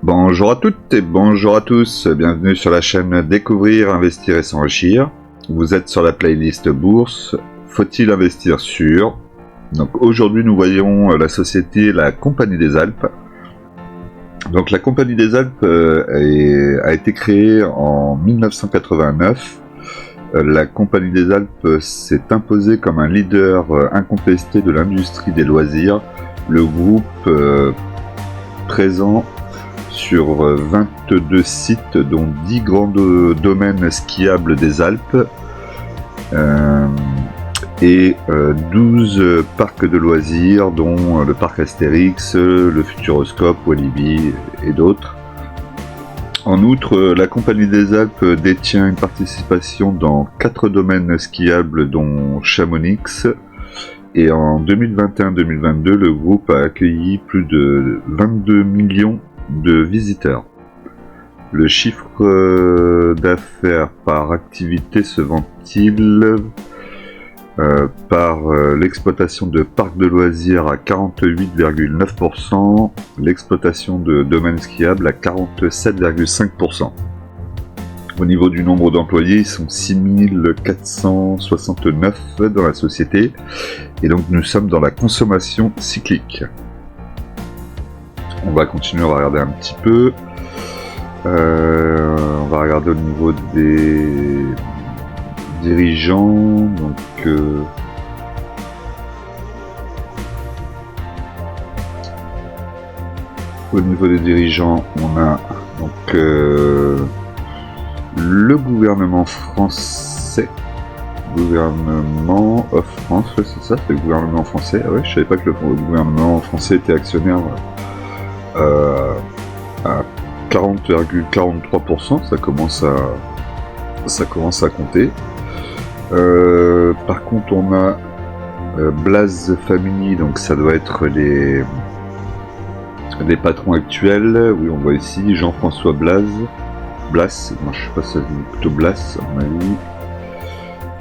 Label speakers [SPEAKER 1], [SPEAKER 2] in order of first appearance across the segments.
[SPEAKER 1] Bonjour à toutes et bonjour à tous, bienvenue sur la chaîne Découvrir, Investir et S'enrichir. Vous êtes sur la playlist Bourse, faut-il investir sur? Donc aujourd'hui nous voyons la société La Compagnie des Alpes. Donc la Compagnie des Alpes a été créée en 1989. La Compagnie des Alpes s'est imposée comme un leader incontesté de l'industrie des loisirs. Le groupe présent sur 22 sites, dont 10 grands domaines skiables des Alpes et 12 parcs de loisirs, dont le parc Astérix, le Futuroscope, Walibi et d'autres. En outre, la Compagnie des Alpes détient une participation dans 4 domaines skiables, dont Chamonix. Et en 2021-2022, le groupe a accueilli plus de 22 millions de visiteurs. Le chiffre d'affaires par activité se vend-il par l'exploitation de parcs de loisirs à 48,9%, l'exploitation de domaines skiables à 47,5%. Au niveau du nombre d'employés, ils sont 6469 dans la société, et donc nous sommes dans la consommation cyclique. On va continuer, on va regarder un petit peu. On va regarder au niveau des dirigeants. Donc, au niveau des dirigeants, on a donc le gouvernement français. Gouvernement of France, ouais, c'est ça, c'est le gouvernement français. Ah ouais, je savais pas que le gouvernement français était actionnaire à 40,43%, ça commence à compter. Par contre, on a Blaze Family, donc ça doit être les patrons actuels. Oui, on voit ici Jean-François Blas, moi je sais pas si c'est plutôt Blas à mon avis.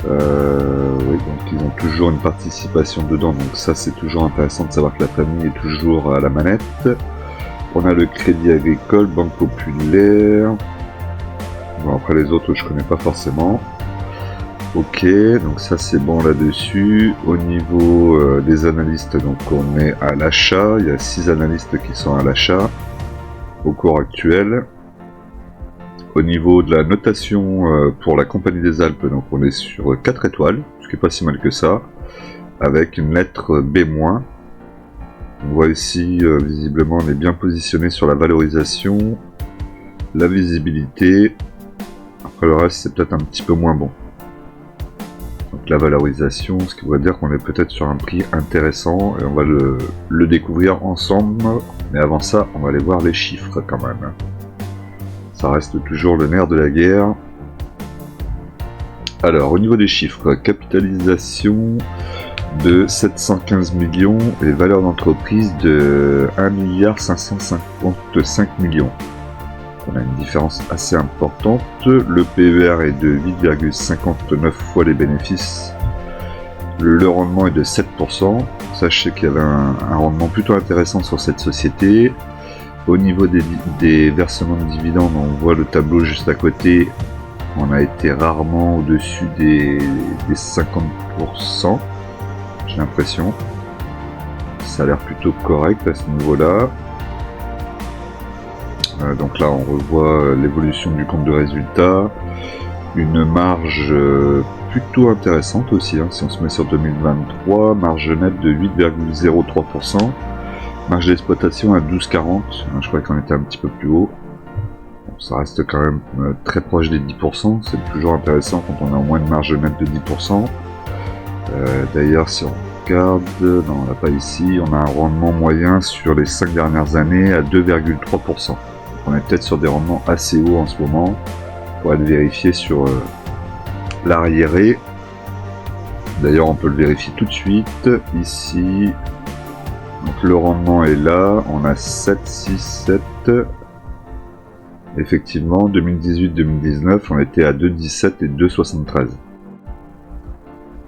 [SPEAKER 1] Oui, donc ils ont toujours une participation dedans, donc ça c'est toujours intéressant de savoir que la famille est toujours à la manette. On a le Crédit Agricole, Banque Populaire. Bon, après les autres je connais pas forcément. Ok, donc ça c'est bon là-dessus. Au niveau des analystes, donc on est à l'achat. Il y a 6 analystes qui sont à l'achat au cours actuel. Au niveau de la notation pour la Compagnie des Alpes, donc on est sur 4 étoiles, ce qui est pas si mal que ça, avec une lettre B-. On voit ici, visiblement, on est bien positionné sur la valorisation, la visibilité. Après le reste, c'est peut-être un petit peu moins bon. Donc la valorisation, ce qui veut dire qu'on est peut-être sur un prix intéressant, et on va le découvrir ensemble. Mais avant ça, on va aller voir les chiffres quand même. Ça reste toujours le nerf de la guerre. Alors, au niveau des chiffres, capitalisation de 715 millions et valeur d'entreprise de 1,555 milliards. On a une différence assez importante. Le PER est de 8,59 fois les bénéfices. Le rendement est de 7%. Sachez qu'il y avait un rendement plutôt intéressant sur cette société. Au niveau des versements de dividendes, on voit le tableau juste à côté. On a été rarement au-dessus des 50%. J'ai l'impression. Ça a l'air plutôt correct à ce niveau-là. Donc là, on revoit l'évolution du compte de résultat. Une marge plutôt intéressante aussi, hein, si on se met sur 2023. Marge nette de 8,03%. Marge d'exploitation à 12,40. Je crois qu'on était un petit peu plus haut. Bon, ça reste quand même très proche des 10%. C'est toujours intéressant quand on a au moins une marge nette de 10%. D'ailleurs, si on regarde, non, on l'a pas ici, on a un rendement moyen sur les 5 dernières années à 2,3%. On est peut-être sur des rendements assez hauts en ce moment. Il faudrait le vérifier sur l'arriéré. D'ailleurs, on peut le vérifier tout de suite. Ici, donc le rendement est là. On a 7, 6, 7. Effectivement, 2018-2019, on était à 2,17 et 2,73.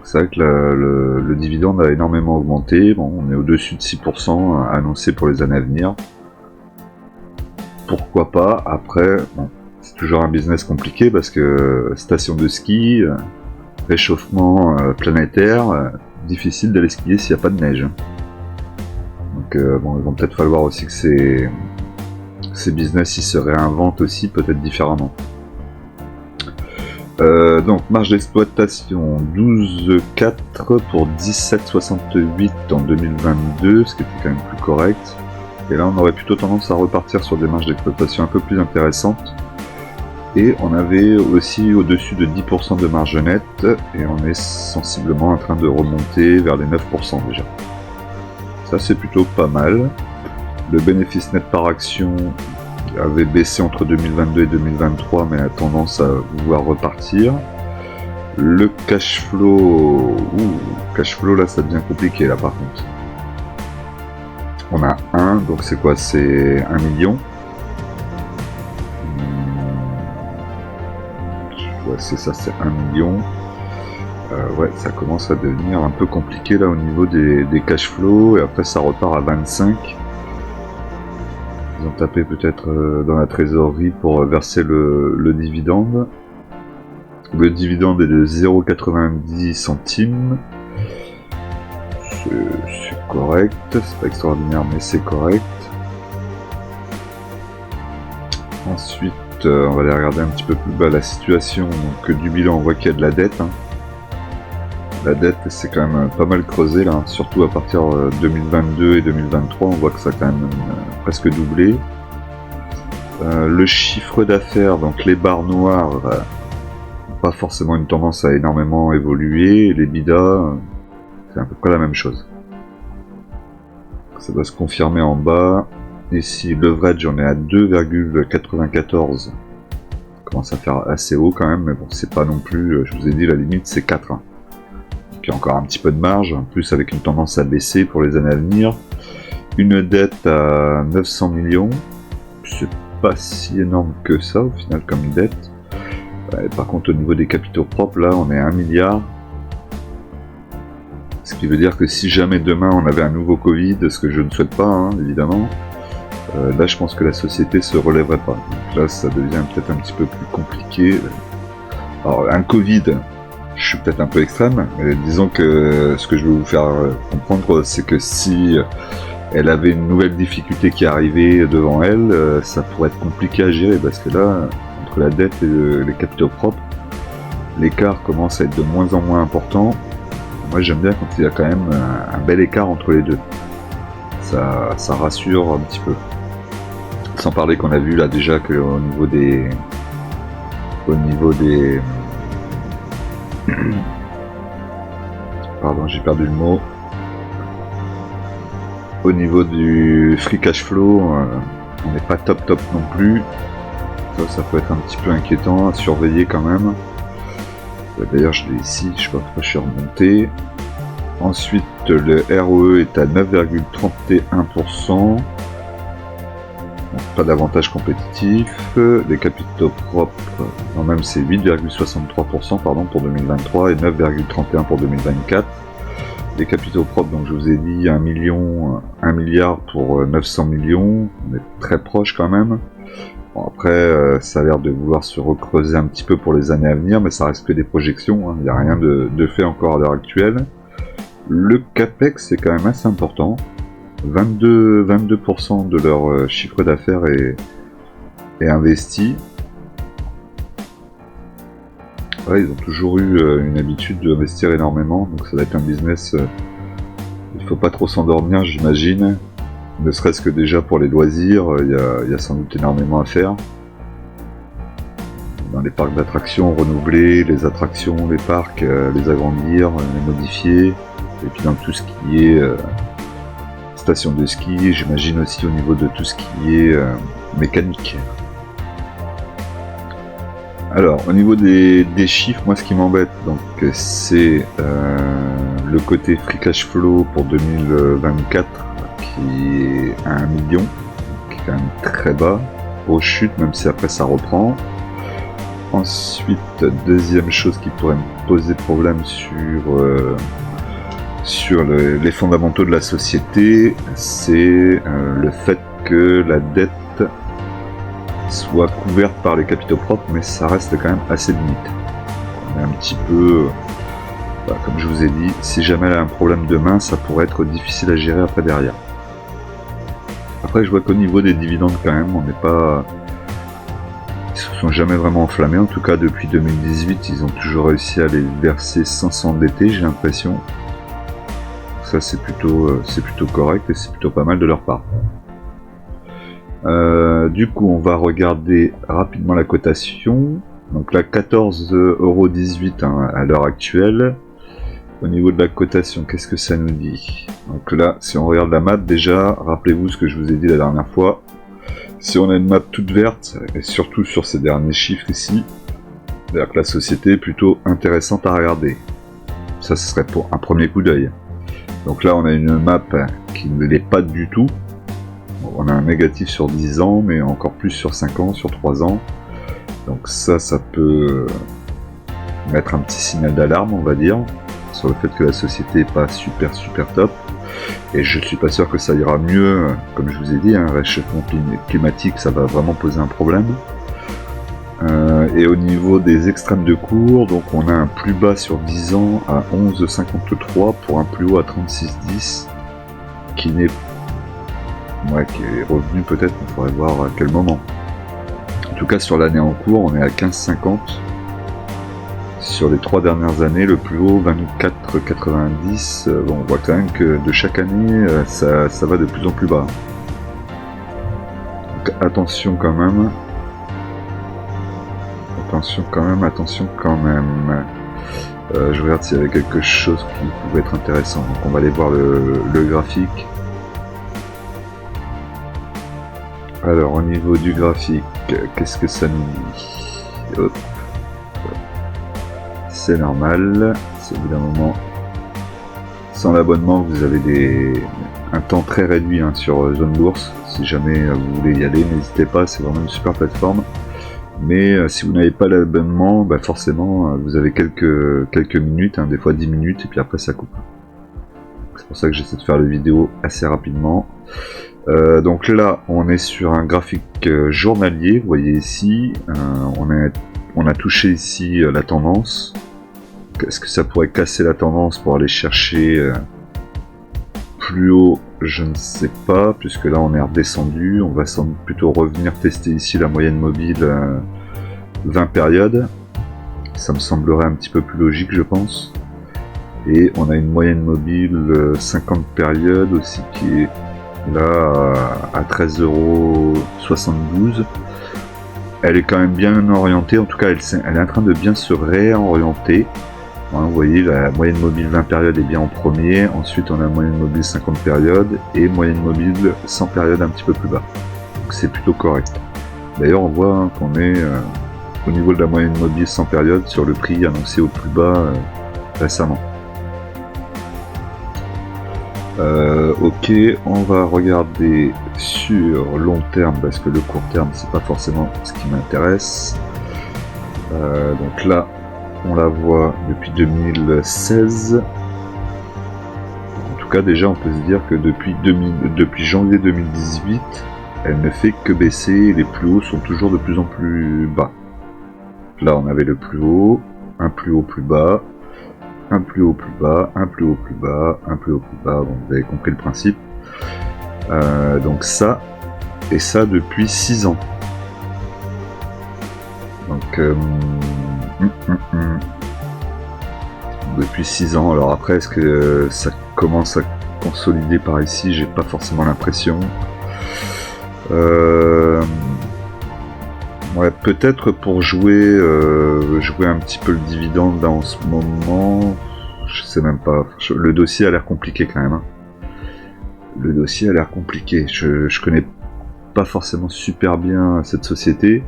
[SPEAKER 1] C'est vrai que le dividende a énormément augmenté. Bon, on est au-dessus de 6% annoncé pour les années à venir. pourquoi pas. Après, bon, c'est toujours un business compliqué parce que station de ski, réchauffement planétaire, difficile d'aller skier s'il n'y a pas de neige. Donc bon, il va peut-être falloir aussi que ces business ils se réinventent aussi peut-être différemment. Donc marge d'exploitation 12,4 pour 17,68 en 2022, ce qui était quand même plus correct. Et là on aurait plutôt tendance à repartir sur des marges d'exploitation un peu plus intéressantes. Et on avait aussi au-dessus de 10% de marge nette, et on est sensiblement en train de remonter vers les 9% déjà. Ça c'est plutôt pas mal. Le bénéfice net par action avait baissé entre 2022 et 2023, mais a tendance à vouloir repartir. Le cash flow... cash flow là ça devient compliqué là par contre. On a 1, donc c'est quoi? C'est 1 million. Ouais, c'est ça, c'est 1 million. Ouais, ça commence à devenir un peu compliqué là au niveau des cash flows, et après ça repart à 25. Ils ont tapé peut-être dans la trésorerie pour verser le dividende. Le dividende est de 0,90 centimes. C'est correct, c'est pas extraordinaire mais c'est correct. Ensuite, on va aller regarder un petit peu plus bas la situation. Donc du bilan, on voit qu'il y a de la dette. La dette c'est quand même pas mal creusé là, surtout à partir de 2022 et 2023, on voit que ça a quand même presque doublé. Le chiffre d'affaires, donc les barres noires, pas forcément une tendance à énormément évoluer, et les bidas, c'est à peu près la même chose. Ça doit se confirmer en bas. Ici, leverage, on est à 2,94. Ça commence à faire assez haut quand même, mais bon, c'est pas non plus, je vous ai dit, la limite c'est 4. Donc il y a encore un petit peu de marge, en plus avec une tendance à baisser pour les années à venir. Une dette à 900 millions, c'est pas si énorme que ça au final comme dette. Par contre au niveau des capitaux propres, là on est à 1 milliard. Ce qui veut dire que si jamais demain on avait un nouveau Covid, ce que je ne souhaite pas hein, évidemment, là je pense que la société se relèverait pas. Donc là ça devient peut-être un petit peu plus compliqué. Alors un Covid, je suis peut-être un peu extrême, mais disons que ce que je veux vous faire comprendre, c'est que si elle avait une nouvelle difficulté qui arrivait devant elle, ça pourrait être compliqué à gérer, parce que là, entre la dette et les capitaux propres, l'écart commence à être de moins en moins important. Moi j'aime bien quand il y a quand même un bel écart entre les deux. Ça rassure un petit peu. Sans parler qu'on a vu là déjà qu'au niveau des... Pardon, j'ai perdu le mot. Au niveau du free cash flow, on n'est pas top non plus. Ça peut être un petit peu inquiétant à surveiller quand même. D'ailleurs je l'ai ici, je sais pas pourquoi je suis remonté. Ensuite le ROE est à 9,31%. Donc, pas d'avantage compétitif. Les capitaux propres, non même c'est 8,63% pardon pour 2023 et 9,31 pour 2024. Les capitaux propres, donc je vous ai dit 1 milliard pour 900 millions, on est très proche quand même. Bon, après ça a l'air de vouloir se recreuser un petit peu pour les années à venir, mais ça reste que des projections, hein. Il n'y a rien de fait encore à l'heure actuelle. Le CAPEX c'est quand même assez important. 22% de leur chiffre d'affaires est investi. Ouais, ils ont toujours eu une habitude d'investir énormément, donc ça va être un business, il faut pas trop s'endormir j'imagine, ne serait-ce que déjà pour les loisirs, il y a sans doute énormément à faire. Dans les parcs d'attractions, renouveler les attractions, les parcs, les agrandir, les modifier, et puis dans tout ce qui est station de ski, j'imagine aussi au niveau de tout ce qui est mécanique. Alors au niveau des chiffres, moi ce qui m'embête donc c'est le côté free cash flow pour 2024 qui est à 1 million, qui est quand même très bas, grosse chute même si après ça reprend. Ensuite, deuxième chose qui pourrait me poser problème sur les fondamentaux de la société, c'est le fait que la dette soit couverte par les capitaux propres, mais ça reste quand même assez limite. On est un petit peu, comme je vous ai dit, si jamais elle a un problème de main, ça pourrait être difficile à gérer après derrière. Après, je vois qu'au niveau des dividendes quand même, on n'est pas... Ils se sont jamais vraiment enflammés, en tout cas depuis 2018, ils ont toujours réussi à les verser sans s'endetter, j'ai l'impression. Ça c'est plutôt correct et c'est plutôt pas mal de leur part. Du coup, on va regarder rapidement la cotation. Donc là, 14,18 € hein, à l'heure actuelle. Au niveau de la cotation, qu'est-ce que ça nous dit? Donc là, si on regarde la map, déjà, rappelez-vous ce que je vous ai dit la dernière fois. Si on a une map toute verte, et surtout sur ces derniers chiffres ici, c'est-à-dire que la société est plutôt intéressante à regarder. Ça, ce serait pour un premier coup d'œil. Donc là, on a une map qui ne l'est pas du tout. On a un négatif sur 10 ans, mais encore plus sur 5 ans, sur 3 ans. Donc ça peut mettre un petit signal d'alarme, on va dire, sur le fait que la société n'est pas super top. Et je suis pas sûr que ça ira mieux, comme je vous ai dit, un réchauffement climatique, ça va vraiment poser un problème. Et au niveau des extrêmes de cours, donc on a un plus bas sur 10 ans à 11,53 pour un plus haut à 36,10 qui est revenu peut-être, on pourrait voir à quel moment. En tout cas sur l'année en cours, on est à 15,50. Sur les 3 dernières années, le plus haut 24,90. Bon, on voit quand même que de chaque année, ça va de plus en plus bas. Donc, attention quand même. Attention quand même. Je regarde s'il y avait quelque chose qui pouvait être intéressant. Donc on va aller voir le graphique. Alors au niveau du graphique, qu'est-ce que ça nous dit? Hop. C'est normal, c'est au bout d'un moment. Sans l'abonnement, vous avez un temps très réduit hein, sur Zone Bourse. Si jamais vous voulez y aller, n'hésitez pas, c'est vraiment une super plateforme. Mais si vous n'avez pas l'abonnement, forcément vous avez quelques minutes, hein, des fois 10 minutes, et puis après ça coupe. C'est pour ça que j'essaie de faire les vidéos assez rapidement. Donc là, on est sur un graphique journalier, vous voyez ici, on a touché ici la tendance. Est-ce que ça pourrait casser la tendance pour aller chercher plus haut? Je ne sais pas, puisque là on est redescendu. On va sans doute plutôt revenir tester ici la moyenne mobile 20 périodes. Ça me semblerait un petit peu plus logique, je pense. Et on a une moyenne mobile 50 périodes aussi qui est là à 13,72 €. Elle est quand même bien orientée, en tout cas elle est en train de bien se réorienter. Hein, vous voyez, la moyenne mobile 20 périodes est bien en premier, ensuite on a moyenne mobile 50 périodes et moyenne mobile 100 périodes un petit peu plus bas. Donc c'est plutôt correct. D'ailleurs on voit hein, qu'on est au niveau de la moyenne mobile 100 périodes sur le prix annoncé au plus bas récemment. Ok, on va regarder sur long terme parce que le court terme c'est pas forcément ce qui m'intéresse. Donc là on la voit depuis 2016. En tout cas déjà on peut se dire que depuis janvier 2018 elle ne fait que baisser et les plus hauts sont toujours de plus en plus bas. Là on avait le plus haut, un plus haut plus bas, un plus haut plus bas, un plus haut plus bas, un plus haut plus bas, bon, vous avez compris le principe. Donc ça, et ça depuis 6 ans. Donc depuis 6 ans, alors après est-ce que ça commence à consolider par ici? J'ai pas forcément l'impression. Ouais, peut-être pour jouer un petit peu le dividende là en ce moment, je sais même pas. Le dossier a l'air compliqué quand même. Hein. Le dossier a l'air compliqué. Je connais pas forcément super bien cette société,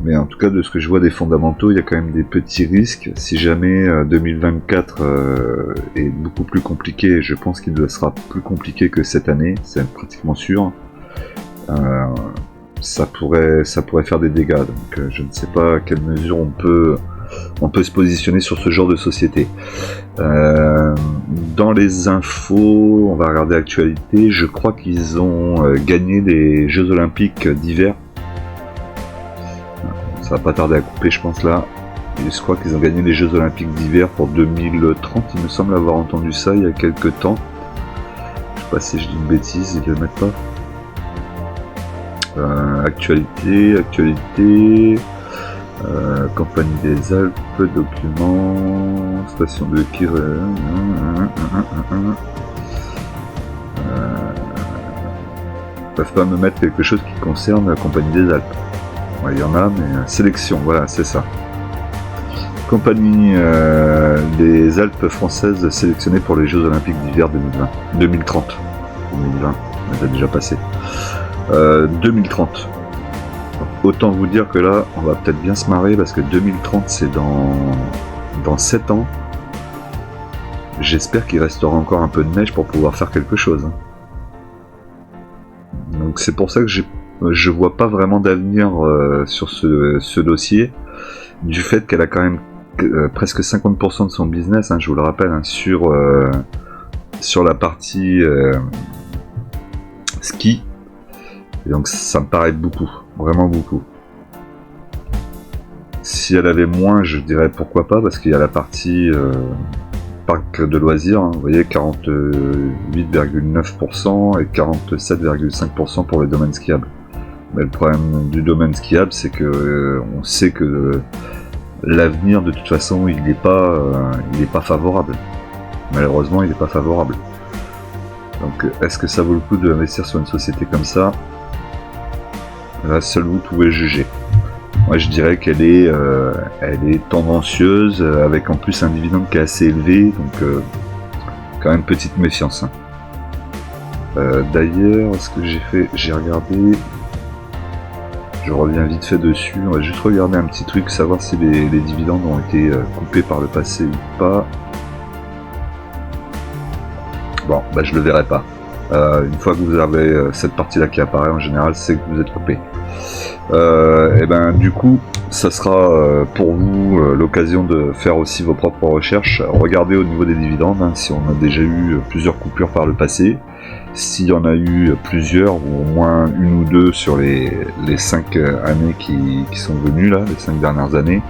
[SPEAKER 1] mais en tout cas de ce que je vois des fondamentaux, il y a quand même des petits risques. Si jamais 2024 est beaucoup plus compliqué, je pense qu'il sera plus compliqué que cette année, c'est pratiquement sûr. Ça pourrait faire des dégâts, donc je ne sais pas à quelle mesure on peut se positionner sur ce genre de société. Dans les infos, on va regarder l'actualité. Je crois qu'ils ont gagné les Jeux Olympiques d'hiver Ça va pas tarder à couper, je pense, là. Et je crois qu'ils ont gagné les Jeux Olympiques d'hiver pour 2030. Il me semble avoir entendu ça il y a quelques temps. Je sais pas si je dis une bêtise, ils le mettent pas. Actualité. Compagnie des Alpes, documents, station de Kir. Peuvent pas me mettre quelque chose qui concerne la Compagnie des Alpes. Ouais, il y en a, mais sélection, voilà, c'est ça. Compagnie des Alpes françaises sélectionnée pour les Jeux Olympiques d'hiver 2030. 2020, on a déjà passé. 2030. Autant vous dire que là, on va peut-être bien se marrer parce que 2030, c'est dans 7 ans. J'espère qu'il restera encore un peu de neige pour pouvoir faire quelque chose. Donc c'est pour ça que je vois pas vraiment d'avenir sur ce dossier, du fait qu'elle a quand même presque 50% de son business, hein, je vous le rappelle, hein, sur la partie ski. Et donc ça me paraît beaucoup, vraiment beaucoup. Si elle avait moins, je dirais pourquoi pas, parce qu'il y a la partie parc de loisirs, hein, vous voyez, 48,9% et 47,5% pour les domaines skiables. Mais le problème du domaine skiable, c'est que on sait que l'avenir, de toute façon, il n'est pas favorable. Malheureusement, il n'est pas favorable. Donc, est-ce que ça vaut le coup d'investir sur une société comme ça? Là, seul vous pouvez juger. Moi, je dirais qu'elle est tendancieuse, avec en plus un dividende qui est assez élevé, donc quand même petite méfiance. Hein. D'ailleurs, ce que j'ai fait, j'ai regardé, je reviens vite fait dessus, on va juste regarder un petit truc, savoir si les dividendes ont été coupés par le passé ou pas. Bon, bah je le verrai pas. Une fois que vous avez cette partie-là qui apparaît, en général, c'est que vous êtes coupé. Et ben du coup, ça sera pour vous l'occasion de faire aussi vos propres recherches. Regardez au niveau des dividendes, hein, si on a déjà eu plusieurs coupures par le passé, s'il y en a eu plusieurs ou au moins une ou deux sur les 5 années qui sont venues là, les 5 dernières années,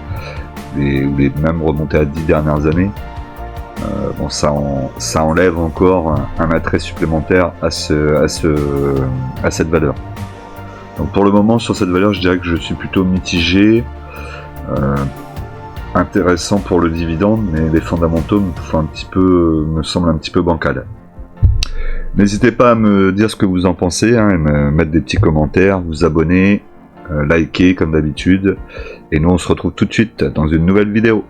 [SPEAKER 1] ou les même remontées à 10 dernières années. Bon, ça enlève encore un attrait supplémentaire à cette valeur. Donc pour le moment, sur cette valeur, je dirais que je suis plutôt mitigé. Intéressant pour le dividende, mais les fondamentaux me semblent un petit peu bancals. N'hésitez pas à me dire ce que vous en pensez, hein, et me mettre des petits commentaires, vous abonner, liker comme d'habitude. Et nous, on se retrouve tout de suite dans une nouvelle vidéo.